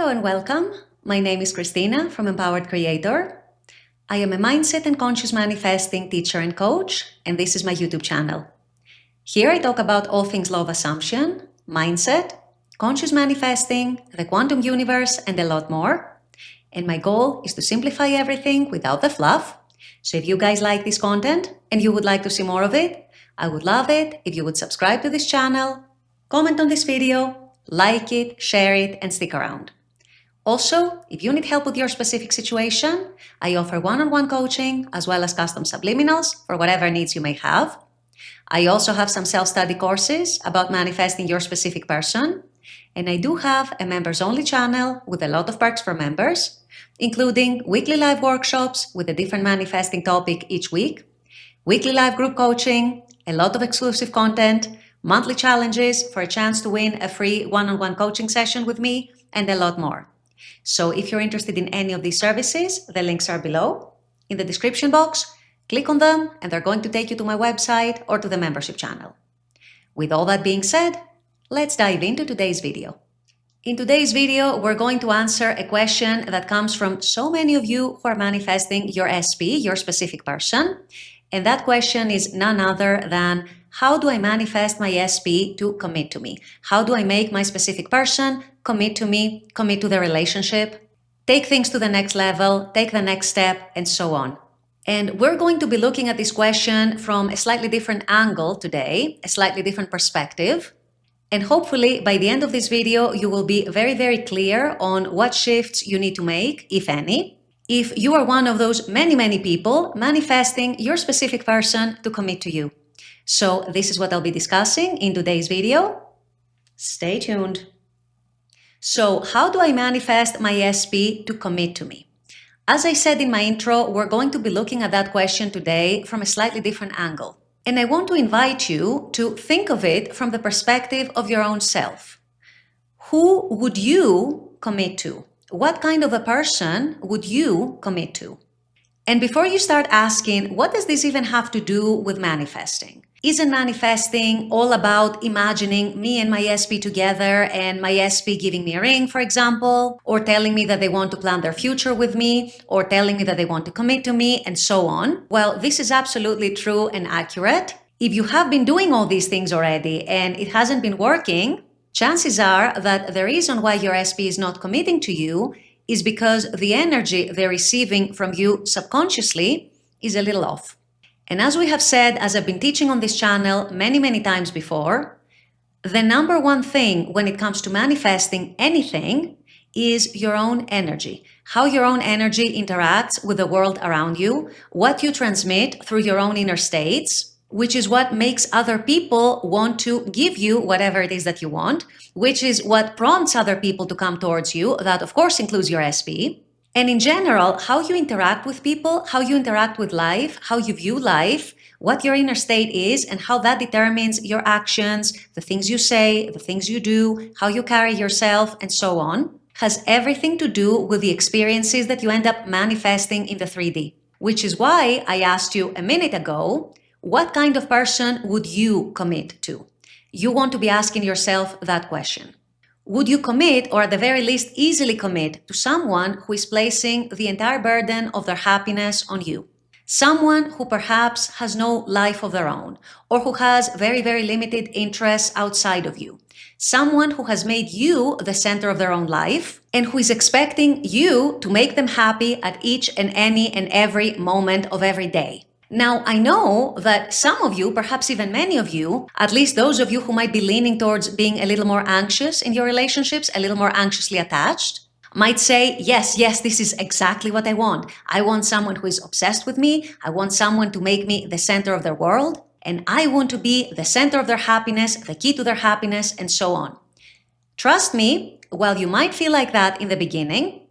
Hello and welcome. My name is Christina from Empowered Creator. I am a mindset and conscious manifesting teacher and coach, and this is my YouTube channel. Here I talk about all things law of assumption, mindset, conscious manifesting, the quantum universe, and a lot more. And my goal is to simplify everything without the fluff. So if you guys like this content and you would like to see more of it, I would love it if you would subscribe to this channel, comment on this video, like it, share it, and stick around. Also, if you need help with your specific situation, I offer one-on-one coaching as well as custom subliminals for whatever needs you may have. I also have some self-study courses about manifesting your specific person, and I do have a members-only channel with a lot of perks for members, including weekly live workshops with a different manifesting topic each week, weekly live group coaching, a lot of exclusive content, monthly challenges for a chance to win a free one-on-one coaching session with me, and a lot more. So if you're interested in any of these services, the links are below in the description box. Click on them and they're going to take you to my website or to the membership channel. With all that being said, let's dive into today's video. In today's video, we're going to answer a question that comes from so many of you who are manifesting your SP, your specific person. And that question is none other than, how do I manifest my SP to commit to me? How do I make my specific person commit to me, commit to the relationship, take things to the next level, take the next step, and so on? And we're going to be looking at this question from a slightly different angle today, a slightly different perspective. And hopefully by the end of this video, you will be very, very clear on what shifts you need to make, if any, if you are one of those many, many people manifesting your specific person to commit to you. So this is what I'll be discussing in today's video. Stay tuned. So how do I manifest my SP to commit to me? As I said in my intro, we're going to be looking at that question today from a slightly different angle. And I want to invite you to think of it from the perspective of your own self. Who would you commit to? What kind of a person would you commit to? And before you start asking, what does this even have to do with manifesting? Isn't manifesting all about imagining me and my SP together and my SP giving me a ring, for example, or telling me that they want to plan their future with me, or telling me that they want to commit to me, and so on? Well, this is absolutely true and accurate. If you have been doing all these things already and it hasn't been working, chances are that the reason why your SP is not committing to you is because the energy they're receiving from you subconsciously is a little off. And as we have said, as I've been teaching on this channel many, many times before, the number one thing when it comes to manifesting anything is your own energy. How your own energy interacts with the world around you, what you transmit through your own inner states, which is what makes other people want to give you whatever it is that you want, which is what prompts other people to come towards you. That, of course, includes your SP. And in general, how you interact with people, how you interact with life, how you view life, what your inner state is, and how that determines your actions, the things you say, the things you do, how you carry yourself, and so on, has everything to do with the experiences that you end up manifesting in the 3D. Which is why I asked you a minute ago, what kind of person would you commit to? You want to be asking yourself that question. Would you commit, or at the very least easily commit, to someone who is placing the entire burden of their happiness on you? Someone who perhaps has no life of their own, or who has very, very limited interests outside of you. Someone who has made you the center of their own life, and who is expecting you to make them happy at each and any and every moment of every day. Now, I know that some of you, perhaps even many of you, at least those of you who might be leaning towards being a little more anxious in your relationships, a little more anxiously attached, might say, yes, this is exactly what I want. I want someone who is obsessed with me. I want someone to make me the center of their world. And I want to be the center of their happiness, the key to their happiness, and so on. Trust me, while you might feel like that in the beginning,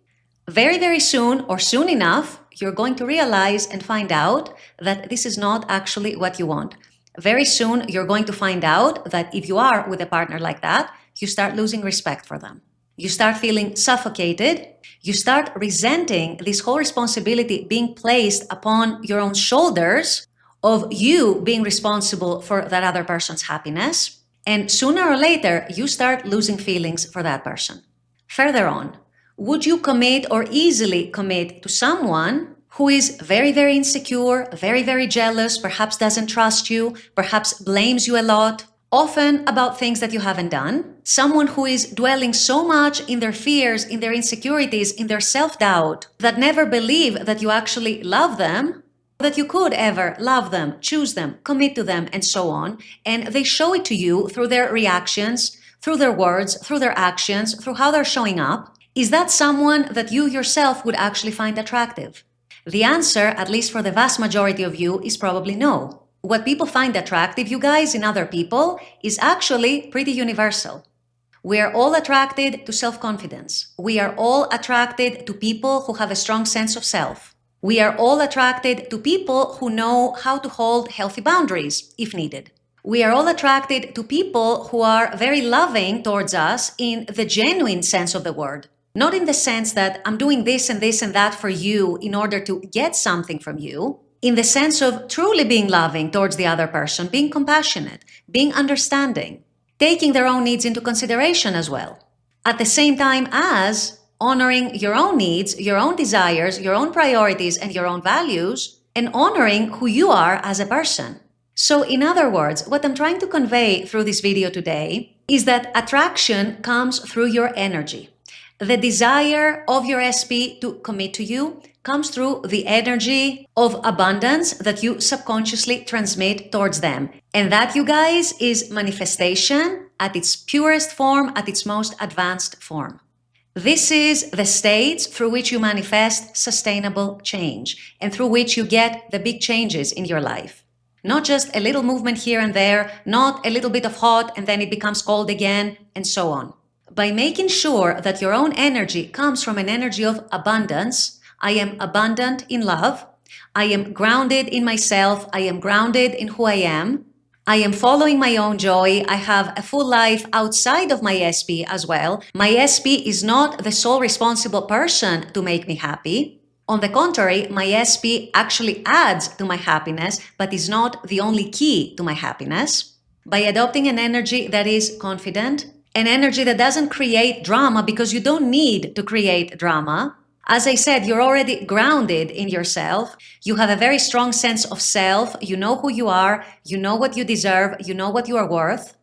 very, very soon or soon enough, you're going to realize and find out that this is not actually what you want. Very soon, you're going to find out that if you are with a partner like that, you start losing respect for them. You start feeling suffocated. You start resenting this whole responsibility being placed upon your own shoulders of you being responsible for that other person's happiness. And sooner or later, you start losing feelings for that person. Further on, Would you commit or easily commit to someone who is very, very insecure, very, very jealous, perhaps doesn't trust you, perhaps blames you a lot, often about things that you haven't done? Someone who is dwelling so much in their fears, in their insecurities, in their self-doubt, that never believe that you actually love them, that you could ever love them, choose them, commit to them, and so on. And they show it to you through their reactions, through their words, through their actions, through how they're showing up. Is that someone that you yourself would actually find attractive? The answer, at least for the vast majority of you, is probably no. What people find attractive, you guys, in other people is actually pretty universal. We are all attracted to self-confidence. We are all attracted to people who have a strong sense of self. We are all attracted to people who know how to hold healthy boundaries, if needed. We are all attracted to people who are very loving towards us in the genuine sense of the word. Not in the sense that I'm doing this and this and that for you in order to get something from you. In the sense of truly being loving towards the other person, being compassionate, being understanding, taking their own needs into consideration as well. At the same time as honoring your own needs, your own desires, your own priorities, and your own values, and honoring who you are as a person. So in other words, what I'm trying to convey through this video today is that attraction comes through your energy. The desire of your SP to commit to you comes through the energy of abundance that you subconsciously transmit towards them. And that, you guys, is manifestation at its purest form, at its most advanced form. This is the states through which you manifest sustainable change and through which you get the big changes in your life. Not just a little movement here and there, not a little bit of hot and then it becomes cold again, and so on. By making sure that your own energy comes from an energy of abundance, I am abundant in love, I am grounded in myself, I am grounded in who I am following my own joy, I have a full life outside of my SP as well. My SP is not the sole responsible person to make me happy. On the contrary, my SP actually adds to my happiness, but is not the only key to my happiness. By adopting an energy that is confident, an energy that doesn't create drama because you don't need to create drama. As I said, you're already grounded in yourself. You have a very strong sense of self. You know who you are. You know what you deserve. You know what you are worth.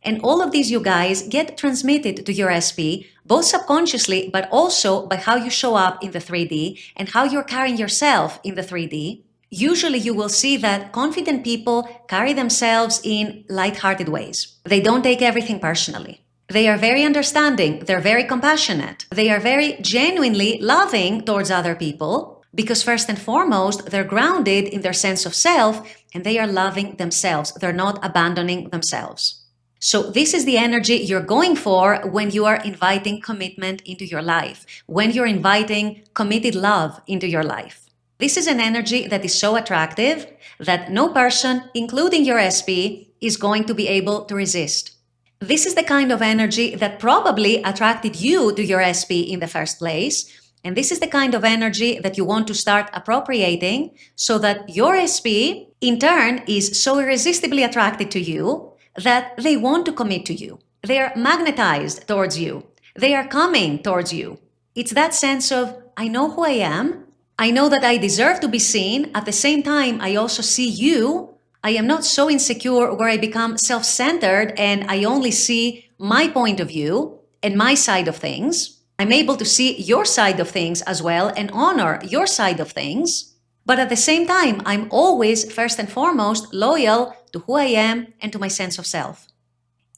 And all of these, you guys, get transmitted to your SP, both subconsciously, but also by how you show up in the 3D and how you're carrying yourself in the 3D. Usually you will see that confident people carry themselves in light-hearted ways. They don't take everything personally. They are very understanding, they're very compassionate, they are very genuinely loving towards other people because first and foremost, they're grounded in their sense of self and they are loving themselves. They're not abandoning themselves. So this is the energy you're going for when you are inviting commitment into your life, when you're inviting committed love into your life. This is an energy that is so attractive that no person, including your SP, is going to be able to resist. This is the kind of energy that probably attracted you to your SP in the first place. And this is the kind of energy that you want to start appropriating so that your SP, in turn, is so irresistibly attracted to you that they want to commit to you. They are magnetized towards you. They are coming towards you. It's that sense of, I know who I am. I know that I deserve to be seen. At the same time, I also see you. I am not so insecure where I become self-centered and I only see my point of view and my side of things. I'm able to see your side of things as well and honor your side of things. But at the same time, I'm always, first and foremost, loyal to who I am and to my sense of self.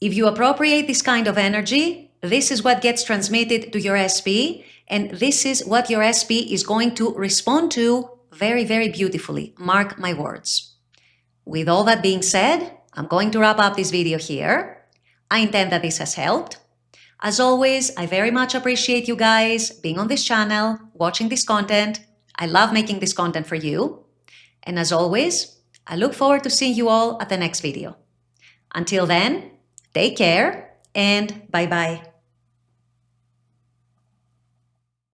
If you appropriate this kind of energy, this is what gets transmitted to your SP, and this is what your SP is going to respond to very, very beautifully. Mark my words. With all that being said, I'm going to wrap up this video here. I intend that this has helped. As always, I very much appreciate you guys being on this channel, watching this content. I love making this content for you. And as always, I look forward to seeing you all at the next video. Until then, take care and bye-bye.